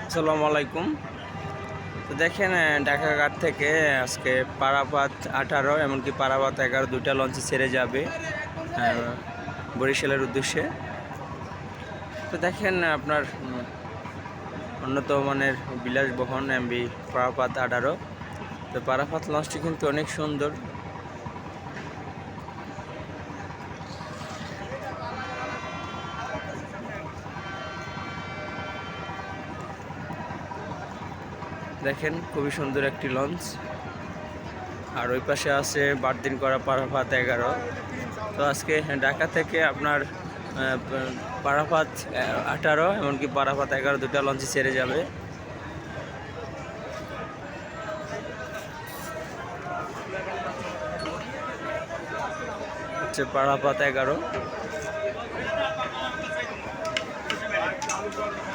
আসসালামু আলাইকুম। তো দেখেন ঢাকাঘাট থেকে আজকে পারাপাত 18 এমনকি পারাপাত 11 দুইটা লঞ্চে ছেড়ে যাবে বরিশালের উদ্দেশ্যে। তো দেখেন আপনার উন্নত মানের বিলাসবহন এমবি পারাপাত 18। তো পারাপাত লঞ্চটি কিন্তু অনেক সুন্দর। দেখেন খুবই সুন্দর একটি লঞ্চ। আর ওই পাশে আছে বারদিন করা পারাপাত 11। তো আজকে ঢাকা থেকে আপনার পারাপাত 18 এমনকি পারাপাত 11 দুটা লঞ্চে ছেড়ে যাবে। হচ্ছে পারাপাত 11।